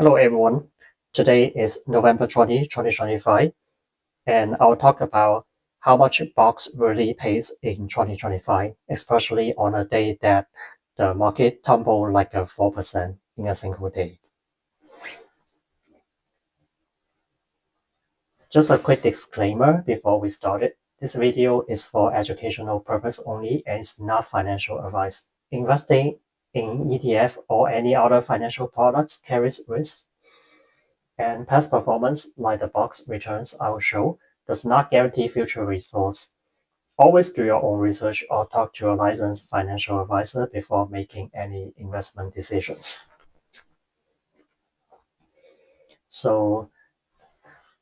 Hello everyone, today is November 20, 2025, and I'll talk about how much BOXX really pays in 2025, especially on a day that the market tumbled like a 4% in a single day. Just a quick disclaimer before we start. This video is for educational purpose only and it's not financial advice. Investing in ETF or any other financial products carries risks, and past performance, like the BOXX returns I will show, does not guarantee future results. Always do your own research or talk to a licensed financial advisor before making any investment decisions. So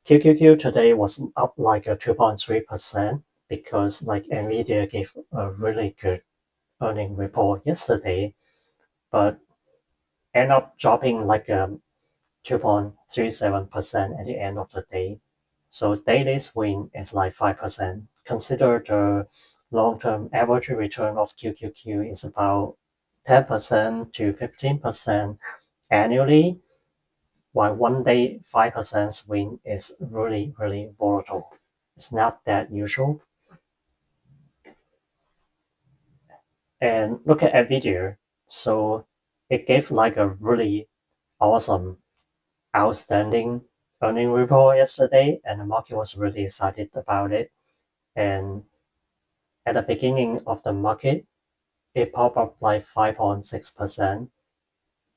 QQQ today was up like a 2.3% because like Nvidia gave a really good earning report yesterday, but end up dropping like 2.37% at the end of the day. So daily swing is like 5%. Consider the long-term average return of QQQ is about 10% to 15% annually, while one day 5% swing is really, really volatile. It's not that usual. And look at Nvidia. So it gave like a really awesome, outstanding earning report yesterday, and the market was really excited about it. And at the beginning of the market, it popped up like 5.6%,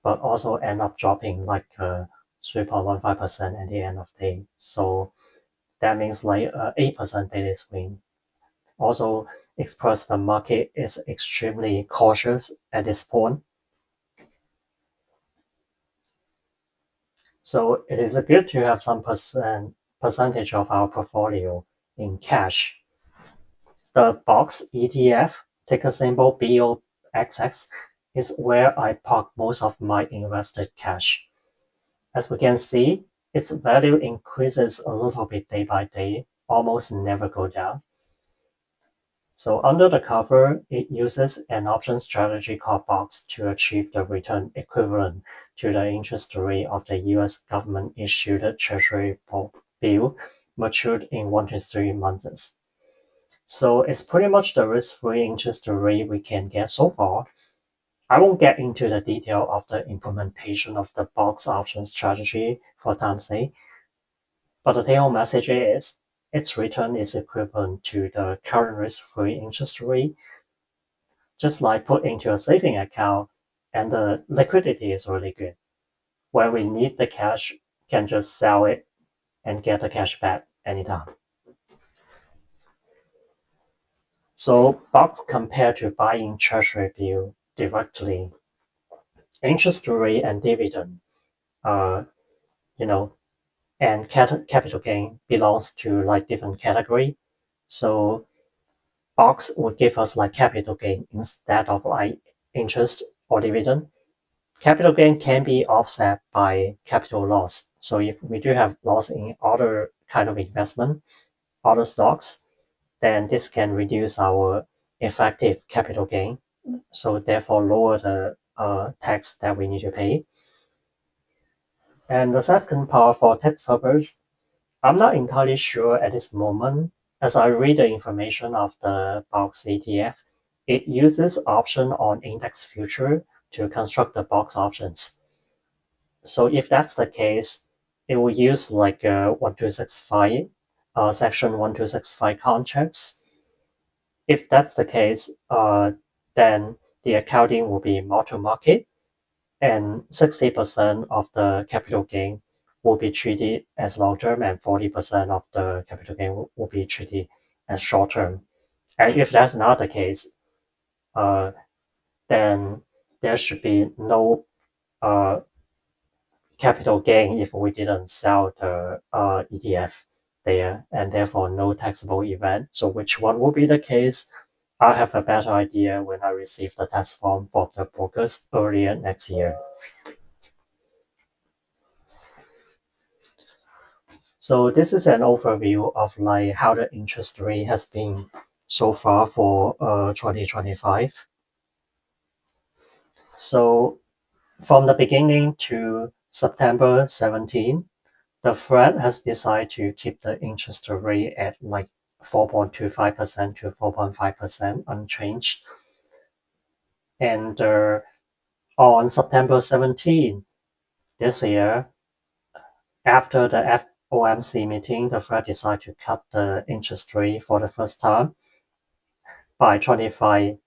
but also end up dropping like 3.15% at the end of the day. So that means like 8% daily swing. Also express the market is extremely cautious at this point. So it is good to have some percentage of our portfolio in cash. The BOXX ETF, ticker symbol BOXX, is where I park most of my invested cash. As we can see, its value increases a little bit day by day, almost never go down. So under the cover, it uses an option strategy called BOXX to achieve the return equivalent to the interest rate of the US government-issued Treasury bill matured in 1 to 3 months. So it's pretty much the risk-free interest rate we can get so far. I won't get into the detail of the implementation of the BOXX option strategy for time's sake, but the take-home message is its return is equivalent to the current risk-free interest rate, just like put into a saving account, and the liquidity is really good. When we need the cash, can just sell it and get the cash back anytime. So BOXX compared to buying Treasury bill directly, interest rate and dividend, and capital gain belongs to like different category. So BOXX would give us like capital gain instead of like interest or dividend. Capital gain can be offset by capital loss. So if we do have loss in other kind of investment, other stocks, then this can reduce our effective capital gain. So therefore lower the tax that we need to pay. And the second part for tax purpose, I'm not entirely sure at this moment. As I read the information of the BOXX ETF, it uses option on index future to construct the BOXX options. So if that's the case, it will use like 1265, section 1265 contracts. If that's the case, then the accounting will be mark-to-market, and 60% of the capital gain will be treated as long-term, and 40% of the capital gain will be treated as short-term. And if that's not the case, then there should be no capital gain if we didn't sell the ETF there, and therefore no taxable event. So which one will be the case? I'll have a better idea when I receive the tax form from the brokers earlier next year. So this is an overview of like how the interest rate has been so far for 2025. So from the beginning to September 17, the Fed has decided to keep the interest rate at like 4.25% to 4.5% unchanged. And on September 17 this year, after the FOMC meeting, the Fed decided to cut the interest rate for the first time by 25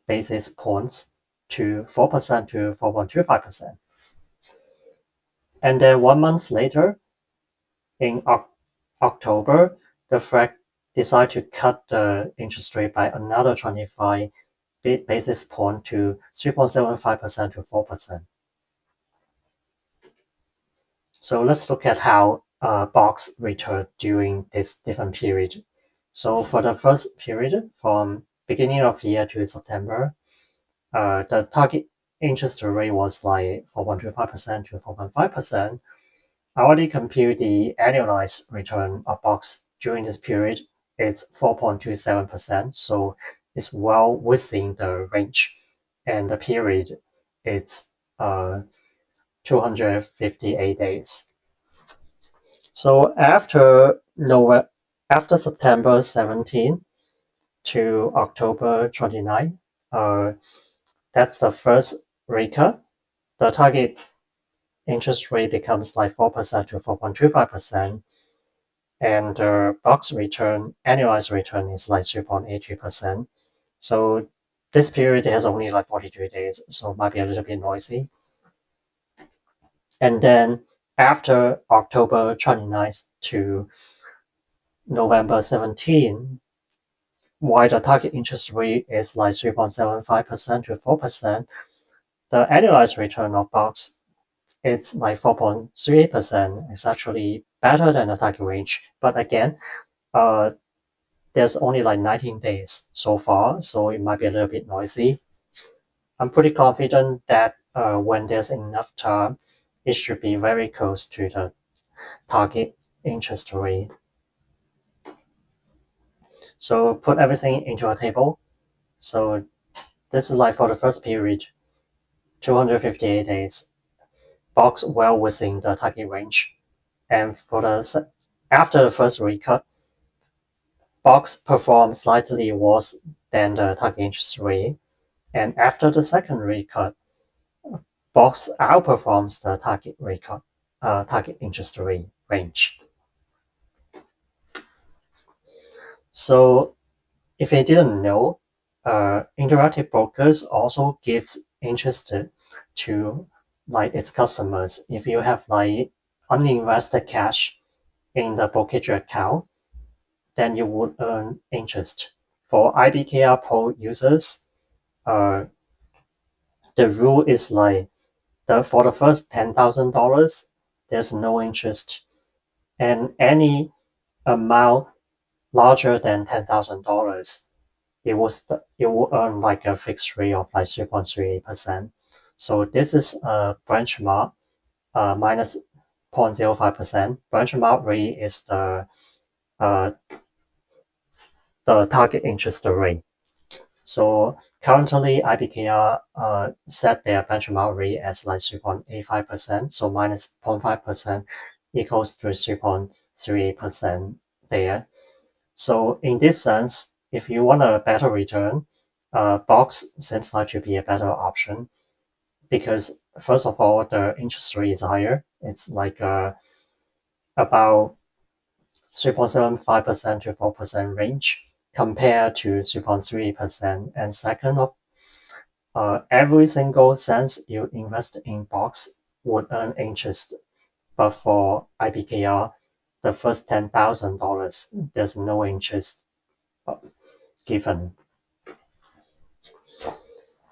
basis points to 4% to 4.25%. And then 1 month later, in October, the Fed decided to cut the interest rate by another 25 basis point to 3.75% to 4%. So let's look at how BOXX returned during this different period. So for the first period, from beginning of the year to September, the target interest rate was like 4.25% to 4.5%. I already compute the annualized return of BOXX during this period. It's 4.27%, so it's well within the range. And the period, it's 258 days. So after September 17 to October 29, that's the first rate cut. The target interest rate becomes like 4% to 4.25%, and the BOXX return, annualized return is like 3.82%. So this period has only like 42 days, so it might be a little bit noisy. And then after October 29th to November 17, while the target interest rate is like 3.75% to 4%, the annualized return of BOXX, it's like 4.3%. It's actually better than the target range. But again, there's only like 19 days so far, so it might be a little bit noisy. I'm pretty confident that when there's enough time, it should be very close to the target interest rate. So put everything into a table. So this is like for the first period, 258 days. BOXX well within the target range. And for the after the first rate cut, BOXX performed slightly worse than the target interest rate. And after the second rate cut, BOXX outperforms the target rate cut, target interest rate range. So if you didn't know, Interactive Brokers also gives interest to like its customers. If you have like uninvested cash in the brokerage account, then you would earn interest. For IBKR Pro users, the rule is like for the first $10,000, there's no interest, and any amount larger than $10,000, it will earn like a fixed rate of like 3.38%. So this is a benchmark minus 0.05%. Benchmark rate is the target interest rate. So currently, IBKR set their benchmark rate as like 3.85%. So minus 0.5% equals to 3.38% there. So in this sense, if you want a better return, BOXX seems like to be a better option because first of all, the interest rate is higher. It's like about 3.75% to 4% range compared to 3.38%. And second of every single cent you invest in BOXX would earn interest. But for IBKR, the first $10,000, there's no interest given.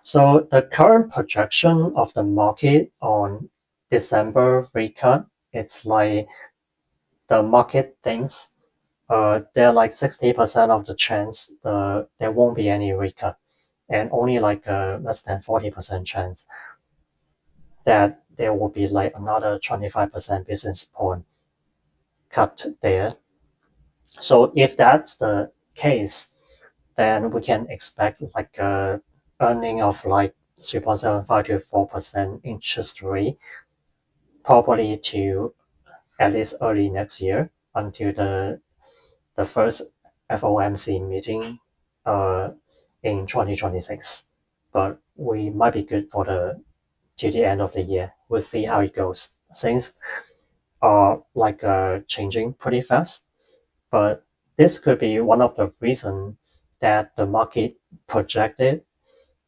So the current projection of the market on December rate cut, it's like the market thinks there are like 60% of the chance there won't be any rate cut, and only like less than 40% chance that there will be like another 25% basis point cut there. So if that's the case, then we can expect like a earning of like 3.75 to 4% interest rate probably to at least early next year until the first FOMC meeting in 2026. But we might be good for to the end of the year. We'll see how it goes. Things are changing pretty fast, but this could be one of the reasons that the market projected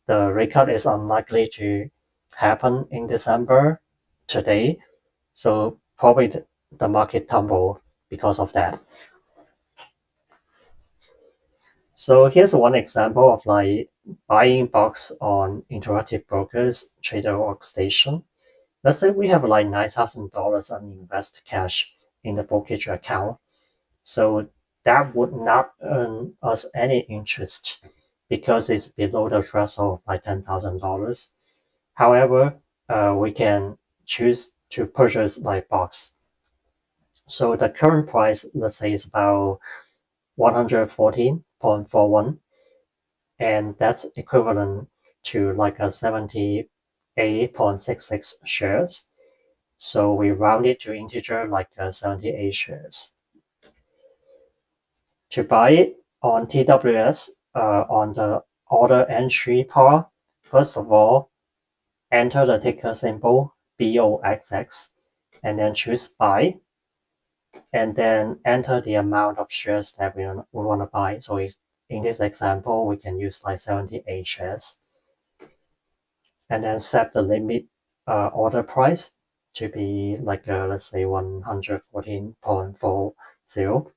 the rate cut is unlikely to happen in December today. So probably the market tumble because of that. So here's one example of buying BOXX on Interactive Brokers Trader Workstation. Let's say we have like $9,000 uninvested cash in the brokerage account. So that would not earn us any interest because it's below the threshold of like $10,000. However, we can choose to purchase like BOXX. So the current price, let's say, is about 114.41, and that's equivalent to like a 78.66 shares. So we round it to integer like 78 shares. To buy it on TWS, on the order entry part, first of all, enter the ticker symbol BOXX and then choose buy, and then enter the amount of shares that we want to buy. So in this example, we can use like 78 shares, and then set the limit order price to be like let's say 114.40,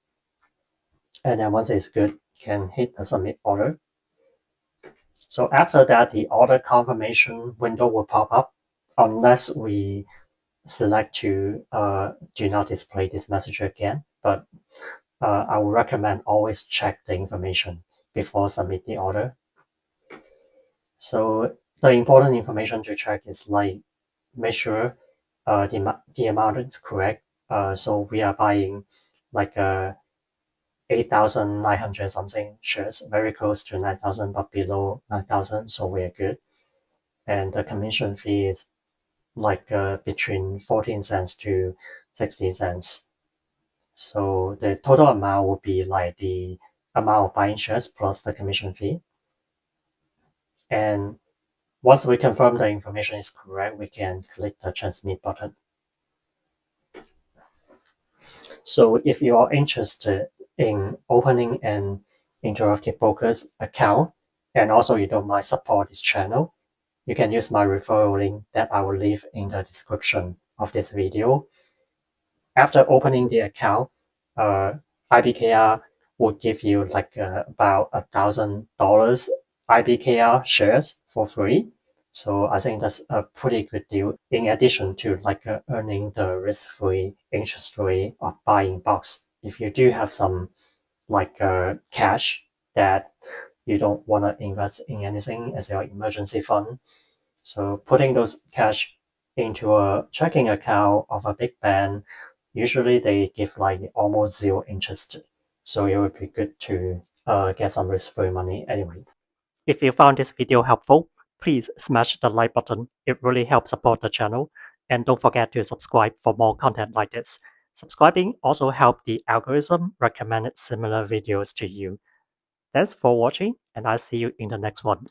and then once it's good, you can hit the submit order. So after that, the order confirmation window will pop up unless we select to do not display this message again. But I would recommend always check the information before submit the order. So the important information to check is like make sure the amount is correct. So we are buying like 8,900 something shares, very close to 9,000 but below 9,000, so we're good. And the commission fee is like between 14 cents to 16 cents. So the total amount would be like the amount of buying shares plus the commission fee. And once we confirm the information is correct, we can click the transmit button. So if you are interested in opening an Interactive Brokers account, and also you don't mind support this channel, you can use my referral link that I will leave in the description of this video. After opening the account, IBKR would give you like about $1,000 IBKR shares for free. So I think that's a pretty good deal. In addition to like earning the risk-free interest rate of buying BOXX, if you do have some like cash that you don't want to invest in anything as your emergency fund, so putting those cash into a checking account of a big bank, usually they give like almost zero interest. So it would be good to get some risk-free money anyway. If you found this video helpful, please smash the like button. It really helps support the channel. And don't forget to subscribe for more content like this. Subscribing also helps the algorithm recommend similar videos to you. Thanks for watching, and I'll see you in the next one.